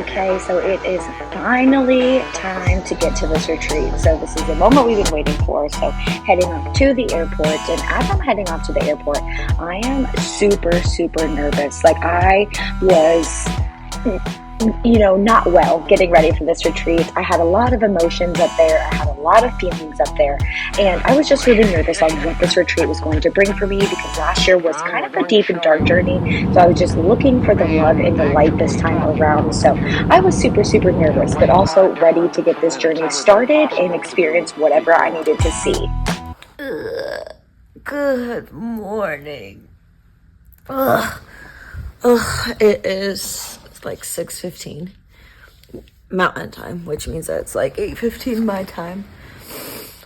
Okay, so it is finally time to get to this retreat. So this is the moment we've been waiting for. So heading up to the airport, and as I'm heading off to the airport, I am super nervous. Like I was not well getting ready for this retreat. I had a lot of emotions up there. I had a lot of feelings up there. And I was just really nervous on what this retreat was going to bring for me because last year was kind of a deep and dark journey. So I was just looking for the love and the light this time around. So I was super nervous, but also ready to get this journey started and experience whatever I needed to see. Good morning. It is like 6:15 Mountain Time, which means that it's like 8:15 my time.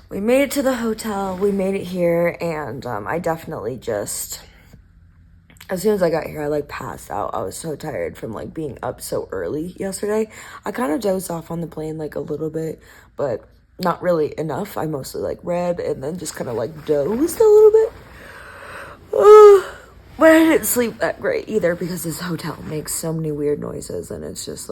We made it to the hotel. We made it here, and I definitely just, as soon as I got here, I passed out. I was so tired from being up so early yesterday. I kind of dozed off on the plane a little bit, but not really enough. I mostly read and then just kind of dozed a little bit. But I didn't sleep that great either because this hotel makes so many weird noises and it's just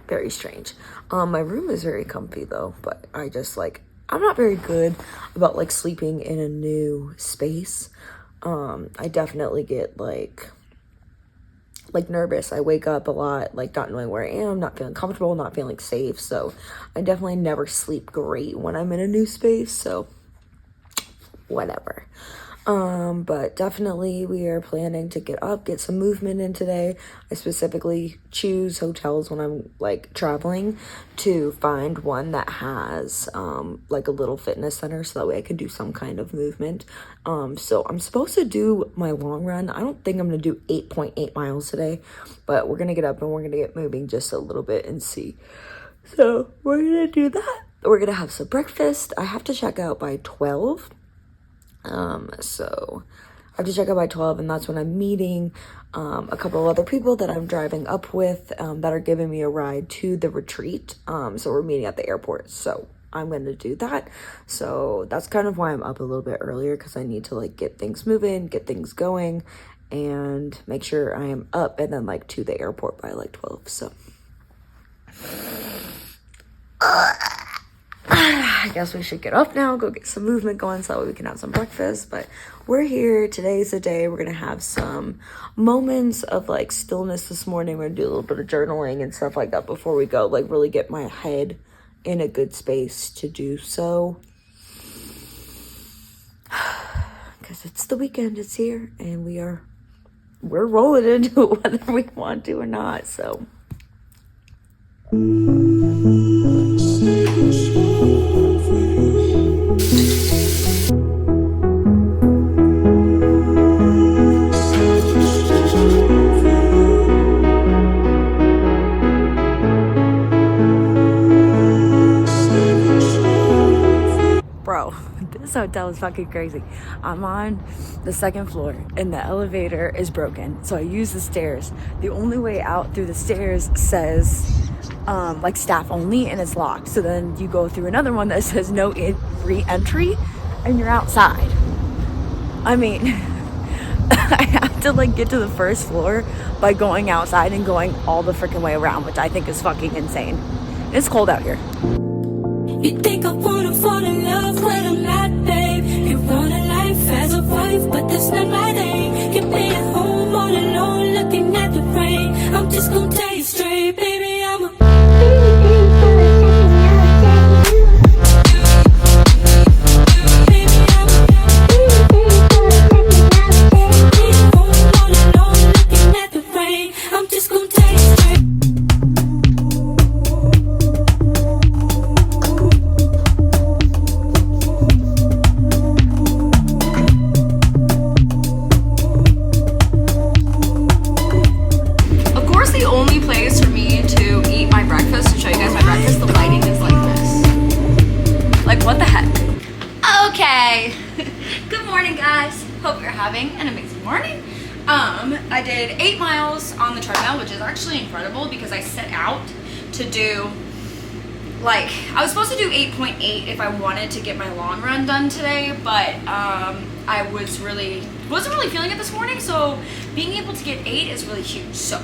very strange. My room is very comfy though, but I just I'm not very good about sleeping in a new space. I definitely get nervous. I wake up a lot not knowing where I am, not feeling comfortable, not feeling safe. So I definitely never sleep great when I'm in a new space. So whatever. But definitely we are planning to get up, get some movement in today. I specifically choose hotels when I'm traveling to find one that has a little fitness center so that way I can do some kind of movement. So I'm supposed to do my long run. I don't think I'm gonna do 8.8 miles today, but we're gonna get up and we're gonna get moving just a little bit and see. So we're gonna do that. We're gonna have some breakfast. I have to check out by 12. So I have to check out by 12, and that's when I'm meeting a couple of other people that I'm driving up with that are giving me a ride to the retreat. So we're meeting at the airport, so I'm going to do that. So that's kind of why I'm up a little bit earlier, because I need to get things moving, get things going, and make sure I am up and then to the airport by 12. So I guess we should get up now, go get some movement going so that we can have some breakfast. But we're here. Today's the day. We're going to have some moments of stillness this morning. We're going to do a little bit of journaling and stuff like that before we go, really get my head in a good space to do so. Because it's the weekend, it's here, and we're rolling into it whether we want to or not, so. Bro, this hotel is fucking crazy. I'm on the second floor and the elevator is broken, so I use the stairs. The only way out through the stairs says staff only, and it's locked. So then you go through another one that says no re-entry, and you're outside. I mean, I have to get to the first floor by going outside and going all the freaking way around, which I think is fucking insane. It's cold out here. You think I wanna fall in love when I'm not, babe? You want a life as a wife, but that's not my thing. Get me at home all alone, looking at the rain. I'm just gonna tell you straight, baby, I'm a what the heck? Okay. Good morning, guys. Hope you're having an amazing morning. I did 8 miles on the treadmill, which is actually incredible because I set out to do I was supposed to do 8.8 if I wanted to get my long run done today, but I was really wasn't really feeling it this morning, so being able to get 8 is really huge. So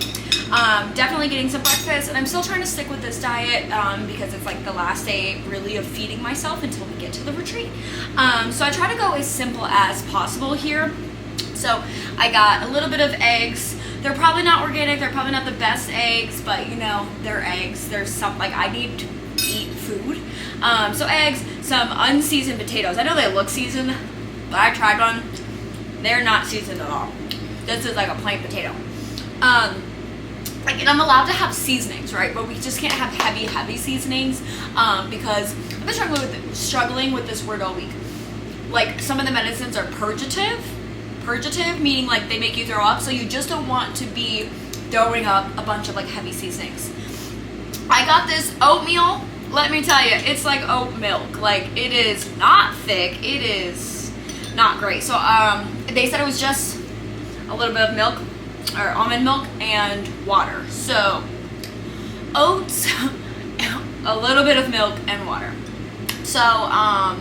definitely getting some breakfast, and I'm still trying to stick with this diet because it's like the last day really of feeding myself until we get to the retreat. So I try to go as simple as possible here. So I got a little bit of eggs. They're probably not organic, they're probably not the best eggs, but you know, they're eggs. There's some, like, I need to eat food. So eggs, some unseasoned potatoes. I know they look seasoned, but I tried one. They're not seasoned at all. This is like a plain potato. And I'm allowed to have seasonings, right? But we just can't have heavy seasonings because I've been struggling with this word all week. Like, some of the medicines are purgative, meaning like they make you throw up, so you just don't want to be throwing up a bunch of like heavy seasonings. I got this oatmeal. Let me tell you, it's like oat milk. Like, it is not thick. It is not great. So they said it was just a little bit of milk, or almond milk, and water. So oats, a little bit of milk, and water. So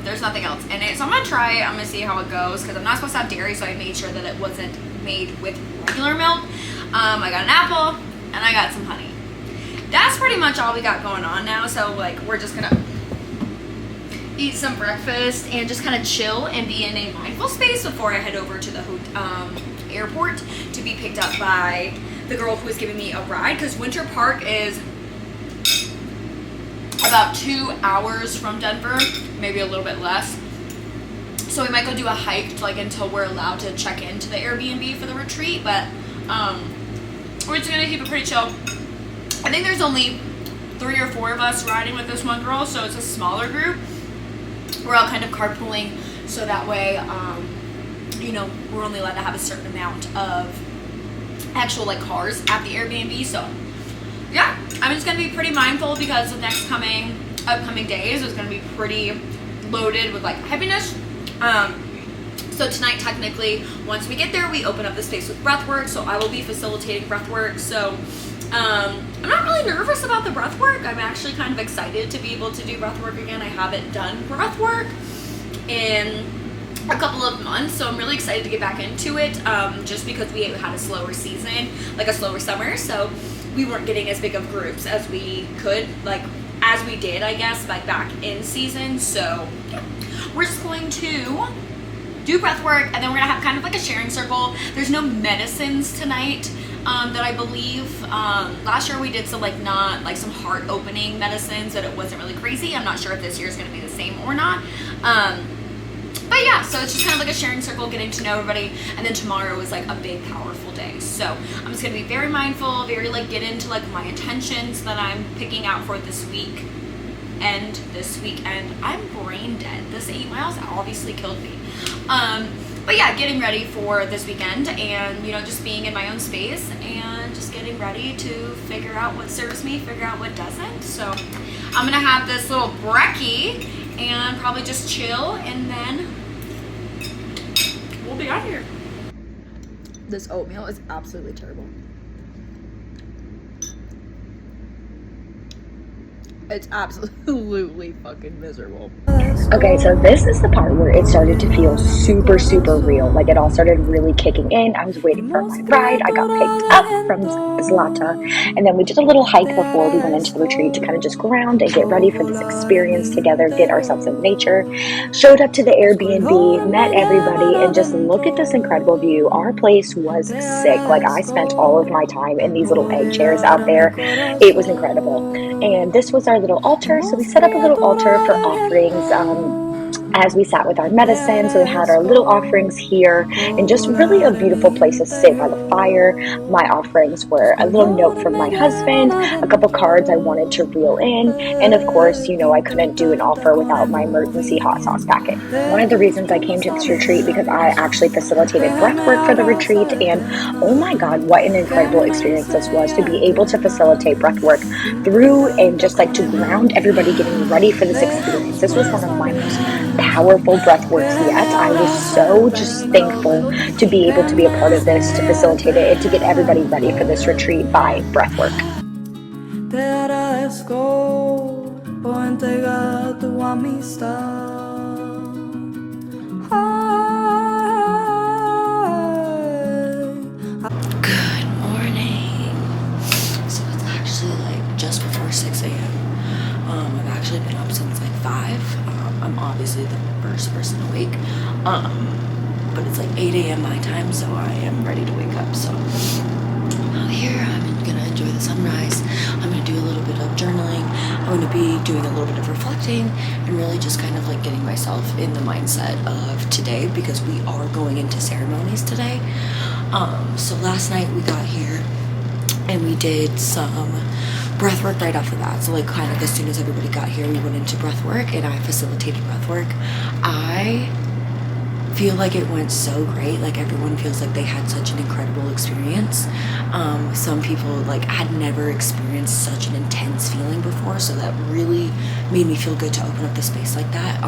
there's nothing else in it. So I'm gonna try it. I'm gonna see how it goes because I'm not supposed to have dairy, so I made sure that it wasn't made with regular milk. I got an apple and I got some honey. That's pretty much all we got going on now. So like, we're just gonna eat some breakfast and just kind of chill and be in a mindful space before I head over to the airport to be picked up by the girl who is giving me a ride, because Winter Park is about 2 hours from Denver, maybe a little bit less. So we might go do a hike like until we're allowed to check into the Airbnb for the retreat, but we're just gonna keep it pretty chill. I think there's only 3 or 4 of us riding with this one girl, so it's a smaller group. We're all kind of carpooling, so that way you know, we're only allowed to have a certain amount of actual like cars at the Airbnb. So yeah, I'm just gonna be pretty mindful because the next upcoming days is gonna be pretty loaded with like heaviness. So tonight, technically, once we get there, we open up the space with breathwork. So I will be facilitating breathwork. So I'm not really nervous about the breathwork. I'm actually kind of excited to be able to do breathwork again. I haven't done breathwork in a couple of months, so I'm really excited to get back into it, just because we had a slower season, like a slower summer, so we weren't getting as big of groups as we could, like as we did, I guess, like back in season. So yeah, we're just going to do breath work, and then we're gonna have kind of like a sharing circle. There's no medicines tonight that I believe. Last year we did some like some heart opening medicines, but it wasn't really crazy. I'm not sure if this year is gonna be the same or not. But yeah, so it's just kind of like a sharing circle, getting to know everybody, and then tomorrow is like a big, powerful day. So I'm just gonna be very mindful, very like get into like my intentions that I'm picking out for this week. And this weekend, I'm brain dead. This 8 miles obviously killed me. But yeah, getting ready for this weekend, and you know, just being in my own space and just getting ready to figure out what serves me, figure out what doesn't. So I'm gonna have this little brekkie and probably just chill, and then we'll be out here. This oatmeal is absolutely terrible. It's absolutely fucking miserable. Okay, so this is the part where it started to feel super, super real. Like, it all started really kicking in. I was waiting for my ride. I got picked up from Zlata, and then we did a little hike before we went into the retreat to kind of just ground and get ready for this experience together, get ourselves in nature. Showed up to the Airbnb, met everybody, and just look at this incredible view. Our place was sick. Like, I spent all of my time in these little egg chairs out there. It was incredible. And this was our little altar, so we set up a little altar for offerings as we sat with our medicine. So we had our little offerings here, and just really a beautiful place to sit by the fire. My offerings were a little note from my husband, a couple cards I wanted to reel in, and of course, you know, I couldn't do an offer without my emergency hot sauce packet. One of the reasons I came to this retreat because I actually facilitated breath work for the retreat, and oh my god, what an incredible experience this was to be able to facilitate breath work through and just like to ground everybody getting ready for this experience. This was one of my most powerful breath works yet. I was so just thankful to be able to be a part of this, to facilitate it, and to get everybody ready for this retreat by breath work. Te agradezco por entregar tu amistad. first person awake. But it's like 8 a.m. my time, so I am ready to wake up. So out here, I'm gonna enjoy the sunrise. I'm gonna do a little bit of journaling. I'm gonna be doing a little bit of reflecting and really just kind of like getting myself in the mindset of today, because we are going into ceremonies today. So last night we got here and we did some breath work right off the bat. So like kind of as soon as everybody got here, we went into breath work and I facilitated breath work. I feel like it went so great. Like everyone feels like they had such an incredible experience. Some people like had never experienced such an intense feeling before, so that really made me feel good to open up the space like that.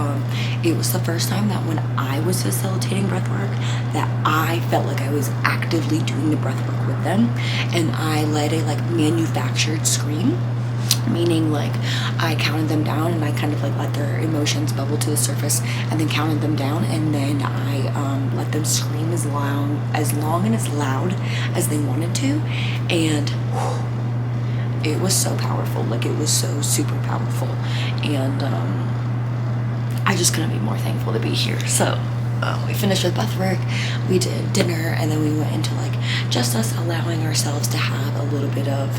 It was the first time that when I was facilitating breath work that I felt like I was actively doing the breath work with them, and I led a like manufactured scream, meaning like I counted them down and I kind of like let their emotions bubble to the surface and then counted them down, and then I let them scream as long and as loud as they wanted to, and it was so powerful. Like it was so super powerful, and I just couldn't be more thankful to be here. So we finished with breath work, we did dinner, and then we went into like just us allowing ourselves to have a little bit of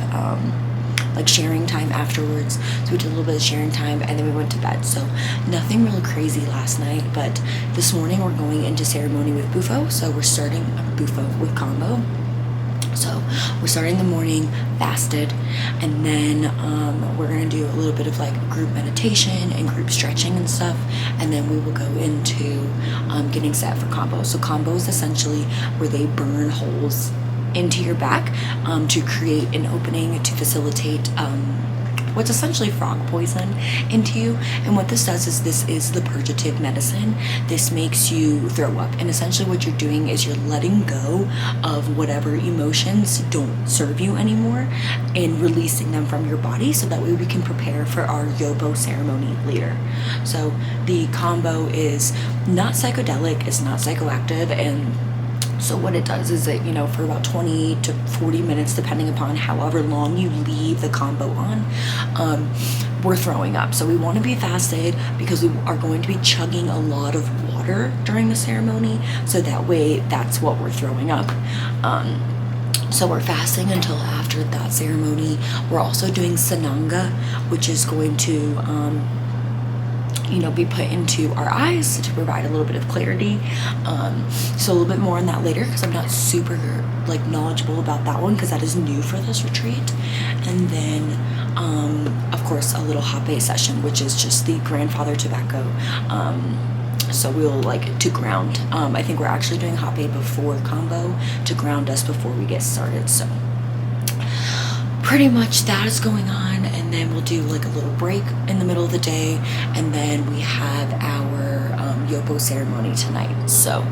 like sharing time afterwards. So we did a little bit of sharing time and then we went to bed. So nothing really crazy last night, but this morning we're going into ceremony with Bufo. So we're starting Bufo with combo. So we're starting the morning fasted, and then we're gonna do a little bit of like group meditation and group stretching and stuff, and then we will go into getting set for combo. So combo is essentially where they burn holes into your back to create an opening to facilitate what's essentially frog poison into you. And what this does is this is the purgative medicine. This makes you throw up, and essentially what you're doing is you're letting go of whatever emotions don't serve you anymore and releasing them from your body, so that way we can prepare for our Yobo ceremony later. So the combo is not psychedelic, it's not psychoactive, and so what it does is that, you know, for about 20 to 40 minutes, depending upon however long you leave the combo on, we're throwing up. So we want to be fasted because we are going to be chugging a lot of water during the ceremony. So that way, that's what we're throwing up. So we're fasting until after that ceremony. We're also doing Sananga, which is going to be put into our eyes to provide a little bit of clarity. So a little bit more on that later, because I'm not super like knowledgeable about that one, because that is new for this retreat. And then of course a little hape session, which is just the grandfather tobacco. So we'll like to ground. I think we're actually doing hape before combo to ground us before we get started. So pretty much that is going on, and then we'll do like a little break in the middle of the day, and then we have our Yobo ceremony tonight. So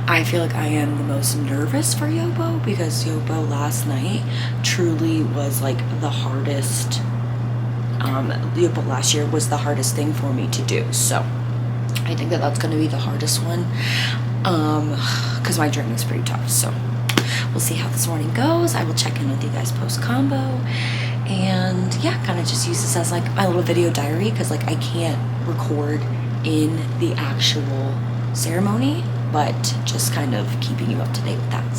I feel like I am the most nervous for Yobo, because Yobo last night truly was like the hardest. Yobo last year was the hardest thing for me to do, so I think that that's going to be the hardest one, because my journey is pretty tough. So we'll see how this morning goes. I will check in with you guys post combo, and yeah, kind of just use this as like my little video diary, because like I can't record in the actual ceremony, but just kind of keeping you up to date with that.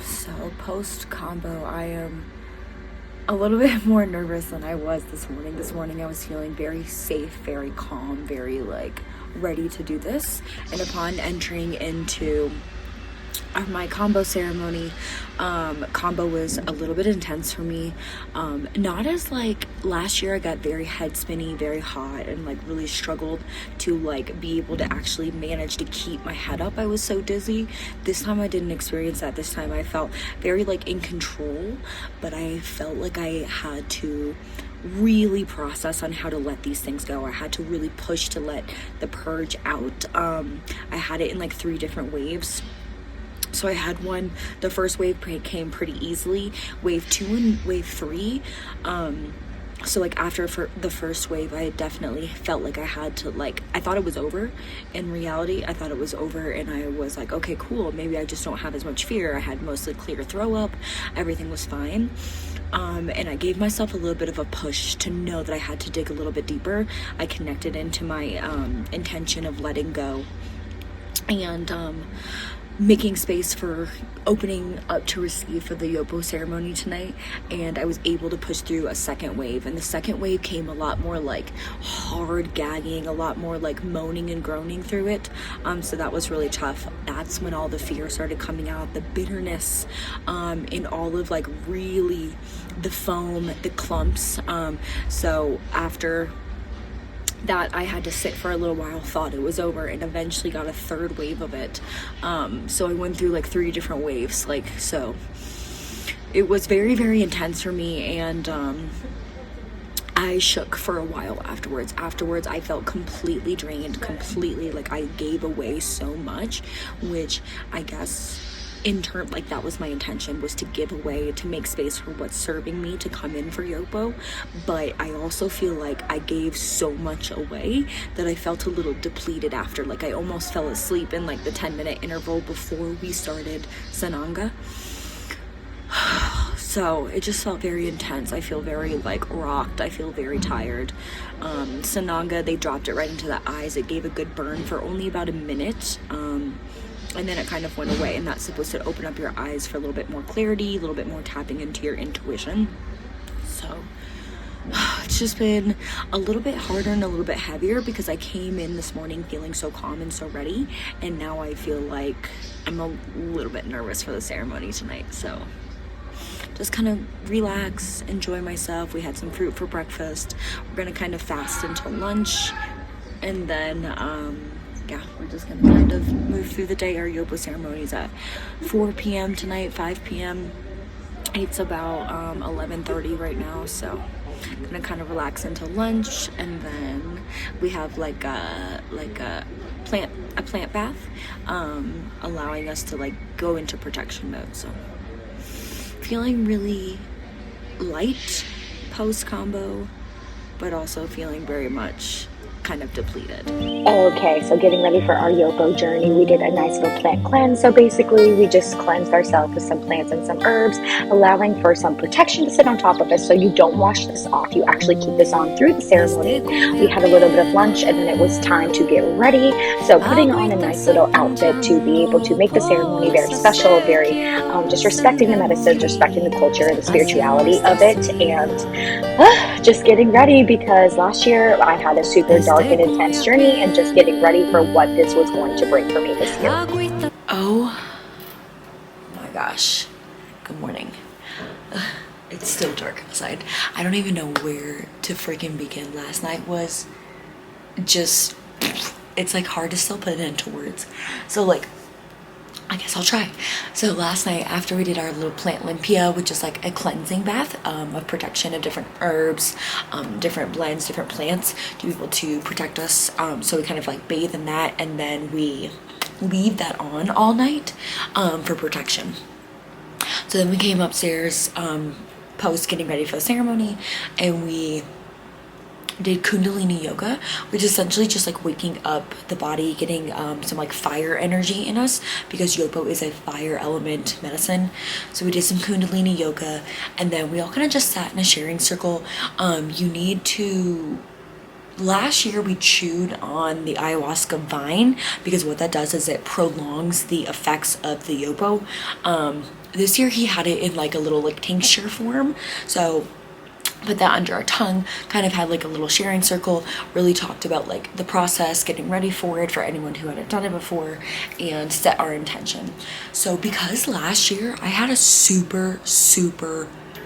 So post combo, I am a little bit more nervous than I was this morning. This morning I was feeling very safe, very calm, very like ready to do this. And upon entering into my combo ceremony, combo was a little bit intense for me. Not as like last year. I got very head spinny, very hot, and like really struggled to like be able to actually manage to keep my head up. I was so dizzy. This time I didn't experience that. This time I felt very like in control, but I felt like I had to really process on how to let these things go. I had to really push to let the purge out. I had it in like 3 different waves. So I had one, the first wave came pretty easily. Wave 2 and wave 3, So like after for the first wave, I definitely felt like I had to, like, I thought it was over. In reality, I thought it was over, and I was like, okay, cool, maybe I just don't have as much fear. I had mostly clear throw up, everything was fine. And I gave myself a little bit of a push to know that I had to dig a little bit deeper. I connected into my intention of letting go, and making space for opening up to receive for the Yopo ceremony tonight. And I was able to push through a second wave, and the second wave came a lot more like hard gagging, a lot more like moaning and groaning through it. So that was really tough. That's when all the fear started coming out, the bitterness, in all of like really the foam, the clumps. So after that, I had to sit for a little while, thought it was over, and eventually got a third wave of it. So I went through like 3 different waves, like, so it was very, very intense for me. And I shook for a while afterwards. I felt completely drained, completely like I gave away so much, which I guess in turn, like, that was my intention, was to give away, to make space for what's serving me to come in for Yopo. But I also feel like I gave so much away that I felt a little depleted after. Like, I almost fell asleep in like the 10-minute interval before we started Sananga. So it just felt very intense. I feel very like rocked. I feel very tired. Sananga, they dropped it right into the eyes. It gave a good burn for only about a minute. And then it kind of went away, and that's supposed to open up your eyes for a little bit more clarity, a little bit more tapping into your intuition. So it's just been a little bit harder and a little bit heavier because I came in this morning feeling so calm and so ready, and now I feel like I'm a little bit nervous for the ceremony tonight. So just kind of relax, enjoy myself. We had some fruit for breakfast. We're gonna kind of fast until lunch, and then yeah, we're just gonna kind of move through the day. Our Yopo ceremony is at 4 p.m. tonight, 5 p.m. It's about 11:30 right now, so I'm gonna kind of relax until lunch, and then we have like a plant bath, allowing us to like go into protection mode. So feeling really light post combo, but also feeling very much kind of depleted. Okay, so getting ready for our Yopo journey, we did a nice little plant cleanse. So basically, we just cleansed ourselves with some plants and some herbs, allowing for some protection to sit on top of us so you don't wash this off. You actually keep this on through the ceremony. We had a little bit of lunch, and then it was time to get ready. So putting on a nice little outfit to be able to make the ceremony very special, very just respecting the medicines, respecting the culture, the spirituality of it, and just getting ready, because last year I had a super dark and intense journey, and just getting ready for what this was going to bring for me this year. Oh my gosh, good morning. It's still dark outside. I don't even know where to freaking begin. Last night was just, it's like hard to still put it into words. So like, I guess I'll try. So last night, after we did our little plant limpia, which is like a cleansing bath of protection of different herbs, different blends, different plants to be able to protect us. So we kind of like bathe in that, and then we leave that on all night for protection. So then we came upstairs post getting ready for the ceremony, and we did Kundalini yoga, which is essentially just like waking up the body, getting some like fire energy in us, because Yopo is a fire element medicine. So we did some Kundalini yoga, and then we all kind of just sat in a sharing circle. You need to, last year we chewed on the ayahuasca vine, because what that does is it prolongs the effects of the Yopo. This year he had it in like a little like tincture form, so put that under our tongue, kind of had like a little sharing circle, really talked about like the process, getting ready for it for anyone who hadn't done it before, and set our intention. So because last year I had a super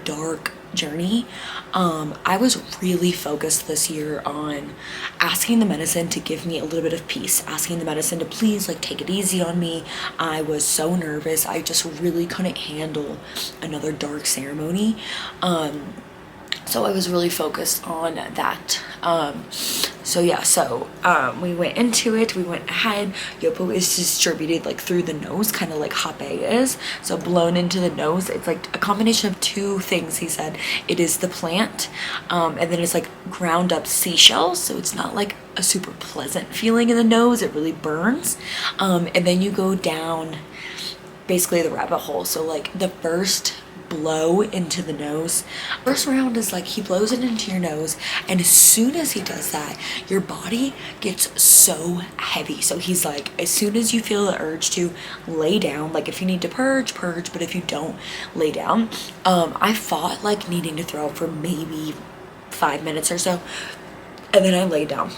dark journey, I was really focused this year on asking the medicine to give me a little bit of peace, asking the medicine to please like take it easy on me. I was so nervous. I just really couldn't handle another dark ceremony. So I was really focused on that. So yeah, so we went into it, we went ahead. Yopo is distributed like through the nose, kind of like Hape is. So blown into the nose. It's like a combination of two things, he said. It is the plant, and then it's like ground up seashells. So it's not like a super pleasant feeling in the nose. It really burns. And then you go down basically the rabbit hole. So like the first blow into the nose, first round is like he blows it into your nose, and as soon as he does that, your body gets so heavy. So he's like, as soon as you feel the urge to lay down, like if you need to purge, but if you don't, lay down. I fought like needing to throw up for maybe 5 minutes or so, and then I lay down.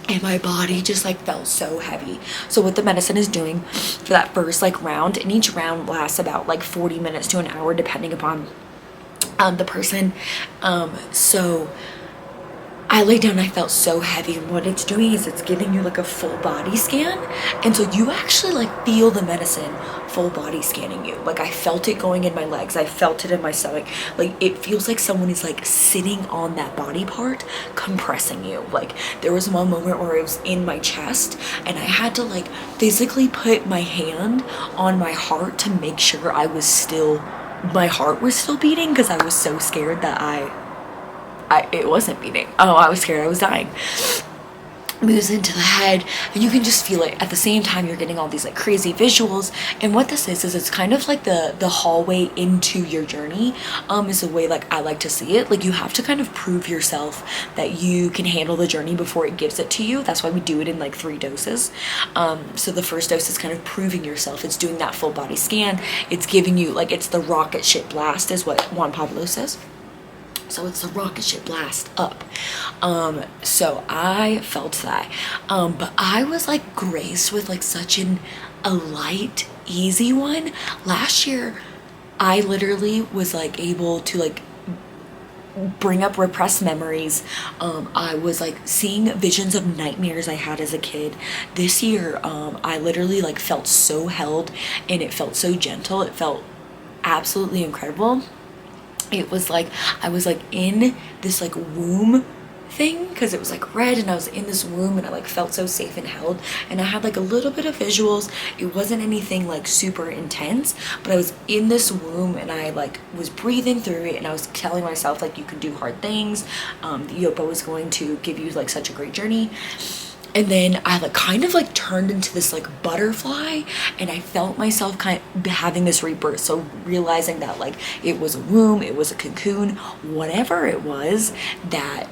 And my body just like felt so heavy. So what the medicine is doing for that first like round, and each round lasts about like 40 minutes to an hour depending upon the person. So I laid down, I felt so heavy, and what it's doing is it's giving you like a full body scan. And so you actually like feel the medicine full body scanning you. Like I felt it going in my legs, I felt it in my stomach. Like it feels like someone is like sitting on that body part, compressing you. Like there was one moment where it was in my chest, and I had to like physically put my hand on my heart to make sure my heart was still beating, because I was so scared that it wasn't beating. Oh, I was scared I was dying. Moves into the head, and you can just feel it. At the same time, you're getting all these like crazy visuals. And what this is it's kind of like the hallway into your journey, is the way like I like to see it. Like you have to kind of prove yourself that you can handle the journey before it gives it to you. That's why we do it in like 3 doses. So the first dose is kind of proving yourself. It's doing that full body scan. It's giving you like, it's the rocket ship blast is what Juan Pablo says. So it's the rocket ship blast up. So I felt that. But I was like graced with like such a light, easy one. Last year, I literally was like able to like bring up repressed memories. I was like seeing visions of nightmares I had as a kid. This year, I literally like felt so held, and it felt so gentle. It felt absolutely incredible. It was like I was like in this like womb thing, because it was like red, and I was in this womb, and I like felt so safe and held, and I had like a little bit of visuals. It wasn't anything like super intense, but I was in this womb, and I like was breathing through it, and I was telling myself like you can do hard things. The Yopo was going to give you like such a great journey. And then I like kind of like turned into this like butterfly, and I felt myself kind of having this rebirth. So realizing that like it was a womb, it was a cocoon, whatever it was, that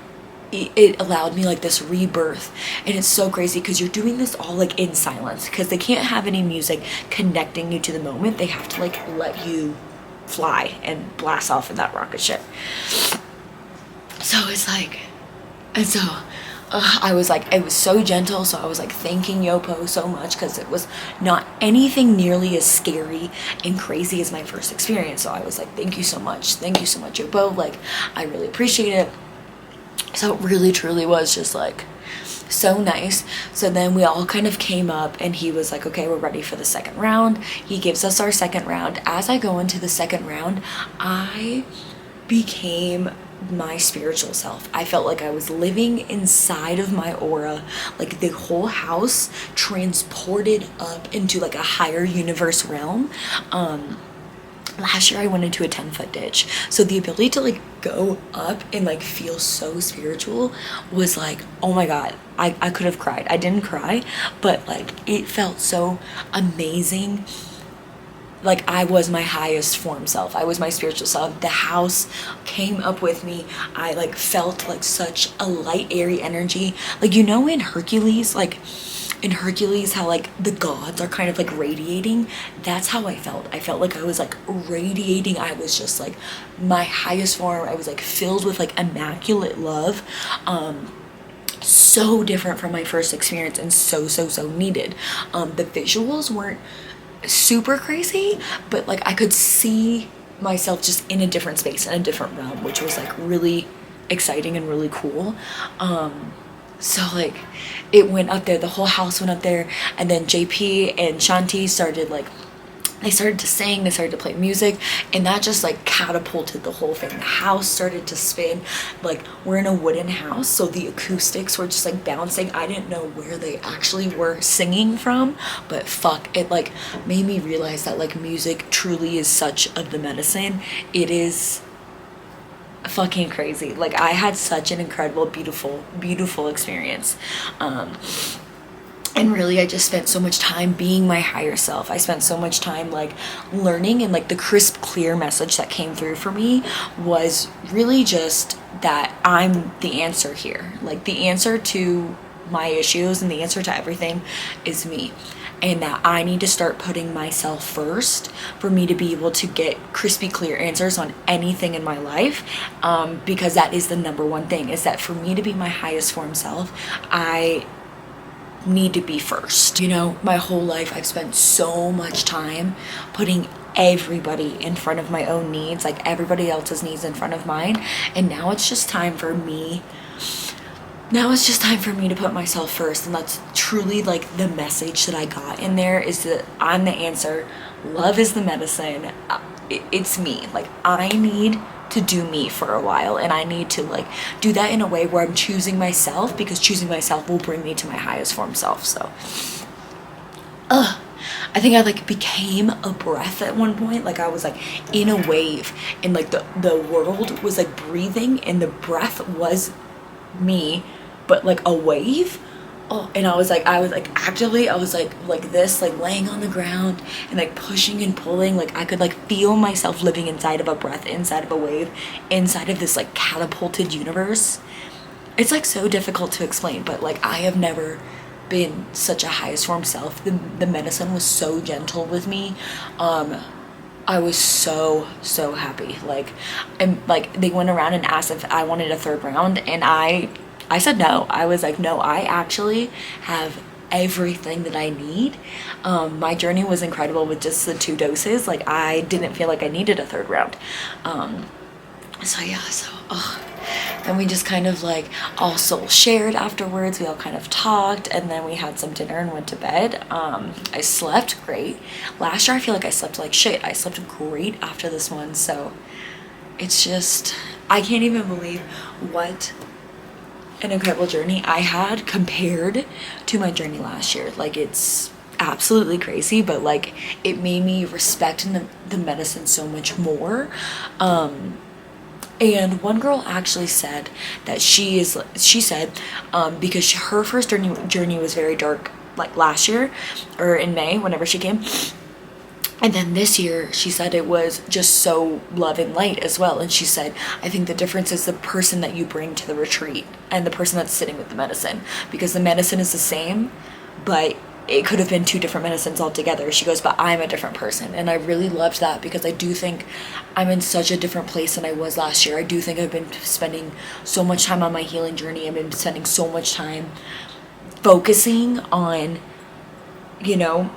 it allowed me like this rebirth. And it's so crazy because you're doing this all like in silence, because they can't have any music connecting you to the moment. They have to like let you fly and blast off in that rocket ship. So it's like, and so I was like, it was so gentle. So I was like thanking Yopo so much, because it was not anything nearly as scary and crazy as my first experience. So I was like, thank you so much, Yopo. Like I really appreciate it. So it really truly was just like so nice. So then we all kind of came up, and he was like, okay, we're ready for the second round. He gives us our second round. As I go into the second round, I became my spiritual self. I felt like I was living inside of my aura, like the whole house transported up into like a higher universe realm. Last year I went into a 10-foot ditch, so the ability to like go up and like feel so spiritual was like, oh my god, I could have cried. I didn't cry, but like it felt so amazing. Like I was my highest form self. I was my spiritual self. The house came up with me. I like felt like such a light, airy energy. Like, you know, in Hercules, how like the gods are kind of like radiating. That's how I felt. I felt like I was like radiating. I was just like my highest form. I was like filled with like immaculate love. So different from my first experience, and so needed. The visuals weren't super crazy, but like I could see myself just in a different space, in a different realm, which was like really exciting and really cool. So like it went up there, the whole house went up there, and then JP and Shanti started like they started to sing, they started to play music, and that just like catapulted the whole thing. The house started to spin. Like, we're in a wooden house, so the acoustics were just like bouncing. I didn't know where they actually were singing from, but fuck, it like made me realize that like music truly is such the medicine. It is fucking crazy. Like, I had such an incredible, beautiful experience. And really, I just spent so much time being my higher self. I spent so much time like learning, and like the crisp, clear message that came through for me was really just that I'm the answer here. Like, the answer to my issues and the answer to everything is me. And that I need to start putting myself first for me to be able to get crispy, clear answers on anything in my life. Because that is the number one thing, is that for me to be my highest form self, I need to be first. You know, my whole life I've spent so much time putting everybody in front of my own needs, like everybody else's needs in front of mine, and now it's just time for me to put myself first. And that's truly like the message that I got in there, is that I'm the answer, love is the medicine. It's me. Like, I need to do me for a while, and I need to like do that in a way where I'm choosing myself, because choosing myself will bring me to my highest form self. So I think I like became a breath at one point. Like, I was like in a wave, and like the world was like breathing, and the breath was me, but like a wave. Oh, and I was like actively, I was like this, like laying on the ground and like pushing and pulling. Like, I could like feel myself living inside of a breath, inside of a wave, inside of this like catapulted universe. It's like so difficult to explain, but like I have never been such a highest form self. The medicine was so gentle with me. I was so happy. Like, and like they went around and asked if I wanted a third round, and I said no. I was like, no, I actually have everything that I need. My journey was incredible with just the 2 doses. Like, I didn't feel like I needed a third round. Then we just kind of like all soul shared afterwards. We all kind of talked, and then we had some dinner and went to bed. I slept great. Last year I feel like I slept like shit. I slept great after this one. So it's just, I can't even believe what an incredible journey I had compared to my journey last year. Like, it's absolutely crazy, but like it made me respect the medicine so much more. And one girl actually said that she said because her first journey was very dark, like last year or in May, whenever she came. And then this year, she said it was just so love and light as well. And she said, I think the difference is the person that you bring to the retreat and the person that's sitting with the medicine. Because the medicine is the same, but it could have been 2 different medicines altogether. She goes, but I'm a different person. And I really loved that, because I do think I'm in such a different place than I was last year. I do think I've been spending so much time on my healing journey. I've been spending so much time focusing on, you know,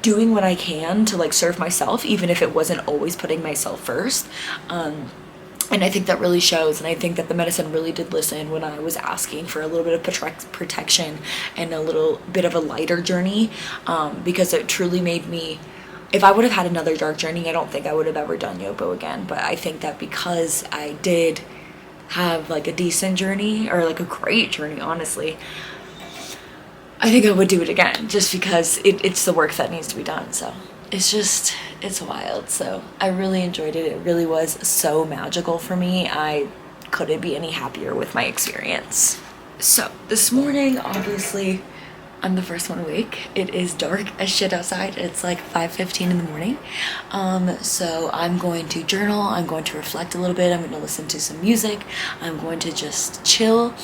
doing what I can to like serve myself, even if it wasn't always putting myself first. And I think that really shows, and I think that the medicine really did listen when I was asking for a little bit of protection and a little bit of a lighter journey, because it truly made me, if I would have had another dark journey, I don't think I would have ever done Yopo again. But I think that because I did have like a decent journey, or like a great journey, honestly, I think I would do it again, just because it's the work that needs to be done. So it's wild. So I really enjoyed it. It really was so magical for me. I couldn't be any happier with my experience. So this morning, obviously, I'm the first one awake. It is dark as shit outside. It's like 5:15 in the morning. So I'm going to journal. I'm going to reflect a little bit. I'm going to listen to some music. I'm going to just chill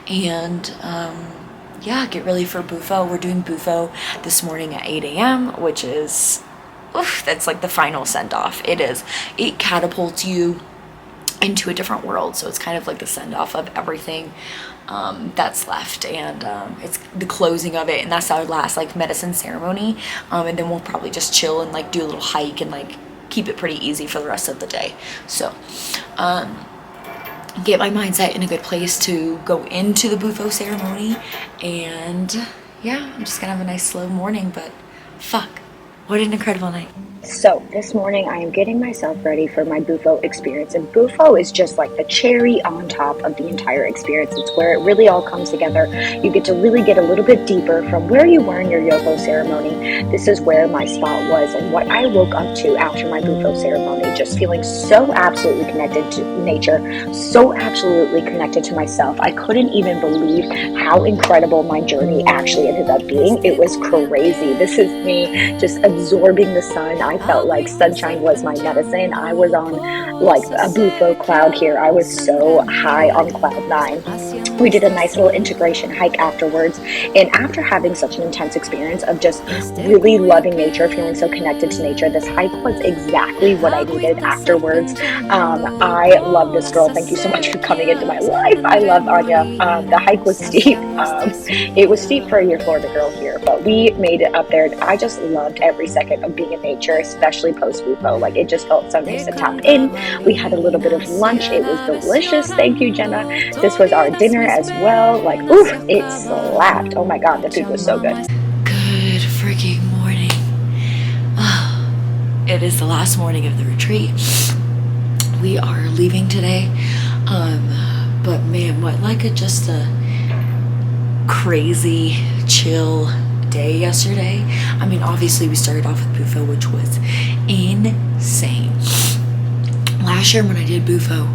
and yeah, get ready for Bufo. We're doing Bufo this morning at 8 a.m., which is, that's like the final send-off. It catapults you into a different world, so it's kind of like the send-off of everything that's left, and it's the closing of it, and that's our last like medicine ceremony, and then we'll probably just chill and like do a little hike and like keep it pretty easy for the rest of the day. So get my mindset in a good place to go into the Bufo ceremony, and yeah, I'm just gonna have a nice slow morning. But fuck, what an incredible night. So this morning I am getting myself ready for my Bufo experience, and Bufo is just like the cherry on top of the entire experience. It's where it really all comes together. You get to really get a little bit deeper from where you were in your Yoko ceremony. This is where my spot was and what I woke up to after my Bufo ceremony, just feeling so absolutely connected to nature, so absolutely connected to myself. I couldn't even believe how incredible my journey actually ended up being. It was crazy. This is me just absorbing the sun. I felt like sunshine was my medicine. I was on like a Bufo cloud here. I was so high on cloud nine. We did a nice little integration hike afterwards, and after having such an intense experience of just really loving nature, feeling so connected to nature, this hike was exactly what I needed afterwards. I love this girl. Thank you so much for coming into my life. I love Anya. The hike was steep. It was steep for your Florida girl here, but we made it up there. I just loved every second of being in nature, especially post Bufo. Like, it just felt so nice to tap in. We had a little bit of lunch. It was delicious. Thank you, Jenna. This was our dinner as well. Like, oof, it slapped. Oh my God, the food was so good. Good freaking morning. It is the last morning of the retreat. We are leaving today. But man, what like just a crazy chill day yesterday. I mean, obviously we started off with Bufo, which was insane. Last year when I did Bufo,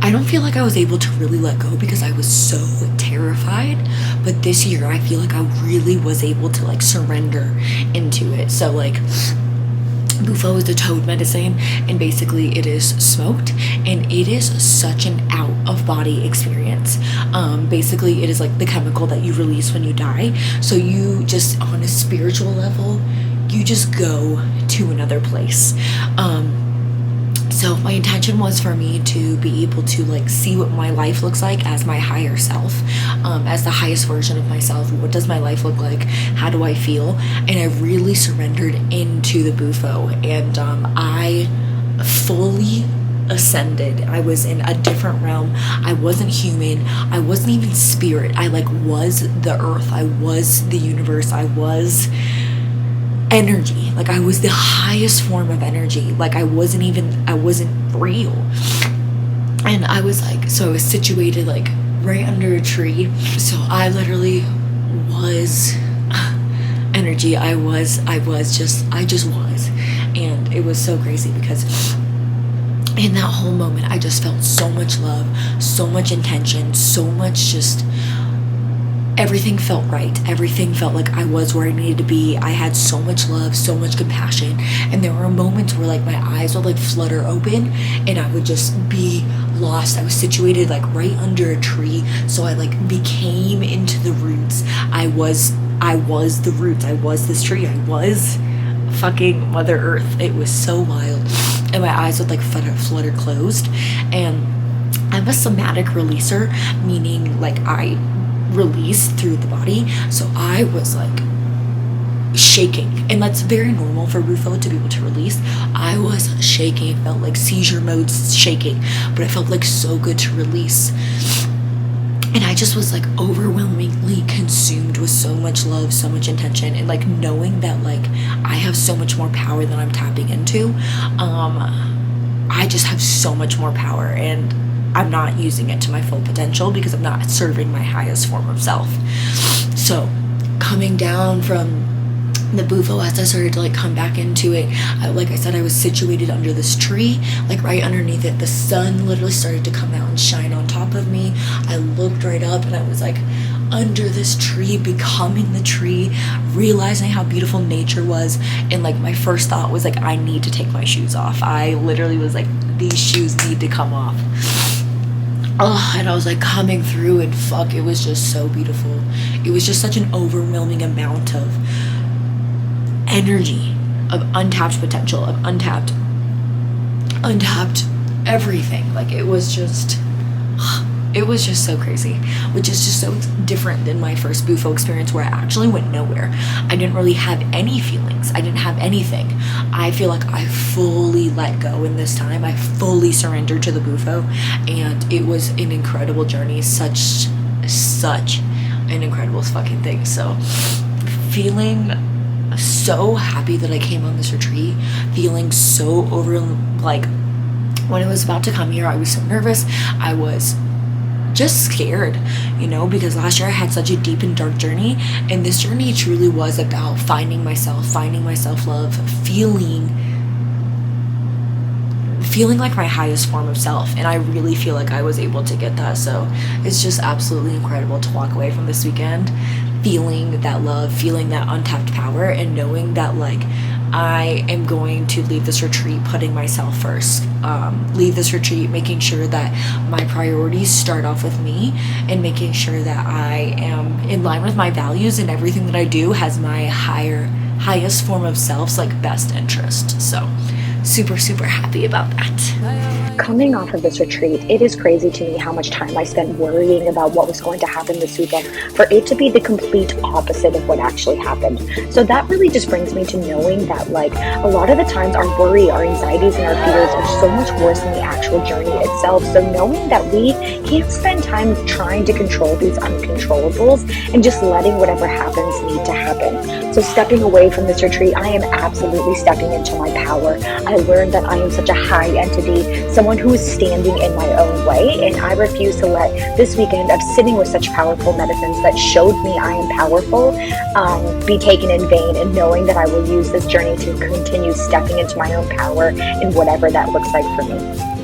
I don't feel like I was able to really let go because I was so terrified. But this year I feel like I really was able to like surrender into it. So like, Bufo is the toad medicine, and basically it is smoked, and it is such an out-of-body experience. Basically it is like the chemical that you release when you die. So you just, on a spiritual level, you just go to another place. So my intention was for me to be able to like see what my life looks like as my higher self, as the highest version of myself. What does my life look like? How do I feel? And I really surrendered into the Bufo, and I fully ascended. I was in a different realm. I wasn't human. I wasn't even spirit. I like was the earth. I was the universe. I was energy. Like, I was the highest form of energy. Like, I wasn't real. And I was like, so I was situated like right under a tree. So I literally was energy. I just was. And it was so crazy because in that whole moment I just felt so much love, so much intention, so much just everything felt right. Everything felt like I was where I needed to be. I had so much love, so much compassion. And there were moments where like my eyes would like flutter open and I would just be lost. I was situated like right under a tree. So I like became into the roots. I was the roots. I was this tree. I was fucking Mother Earth. It was so wild. And my eyes would like flutter closed. And I'm a somatic releaser, meaning like I release through the body. So I was like shaking, and that's very normal for Bufo to be able to release. I was shaking. It felt like seizure mode shaking, but it felt like so good to release. And I just was like overwhelmingly consumed with so much love, so much intention, and like knowing that like I have so much more power than I'm tapping into. I just have so much more power, and I'm not using it to my full potential because I'm not serving my highest form of self. So coming down from the Bufo, as I started to like come back into it, like I said, I was situated under this tree, like right underneath it. The sun literally started to come out and shine on top of me. I looked right up and I was like under this tree, becoming the tree, realizing how beautiful nature was. And like my first thought was like, I need to take my shoes off. I literally was like, these shoes need to come off. Oh, and I was like coming through, and fuck, it was just so beautiful. It was just such an overwhelming amount of energy, of untapped potential, of untapped everything. Like it was just so crazy, which is just so different than my first Bufo experience where I actually went nowhere. I didn't really have any feelings. I didn't have anything. I feel like I fully let go in this time. I fully surrendered to the Bufo, and it was an incredible journey. Such an incredible fucking thing. So feeling so happy that I came on this retreat, feeling so like, when I was about to come here, I was so nervous. I was just scared, you know, because last year I had such a deep and dark journey, and this journey truly was about finding myself love, feeling like my highest form of self, and I really feel like I was able to get that. So it's just absolutely incredible to walk away from this weekend feeling that love, feeling that untapped power, and knowing that like I am going to leave this retreat putting myself first. Leave this retreat making sure that my priorities start off with me, and making sure that I am in line with my values, and everything that I do has my highest form of self's like best interest. So super, super happy about that. Coming off of this retreat, it is crazy to me how much time I spent worrying about what was going to happen this weekend, for it to be the complete opposite of what actually happened. So that really just brings me to knowing that like a lot of the times our worry, our anxieties, and our fears are so much worse than the actual journey itself. So knowing that we can't spend time trying to control these uncontrollables, and just letting whatever happens need to happen. So stepping away from this retreat, I am absolutely stepping into my power. I learned that I am such a high entity, someone who is standing in my own way, and I refuse to let this weekend of sitting with such powerful medicines that showed me I am powerful be taken in vain, and knowing that I will use this journey to continue stepping into my own power in whatever that looks like for me.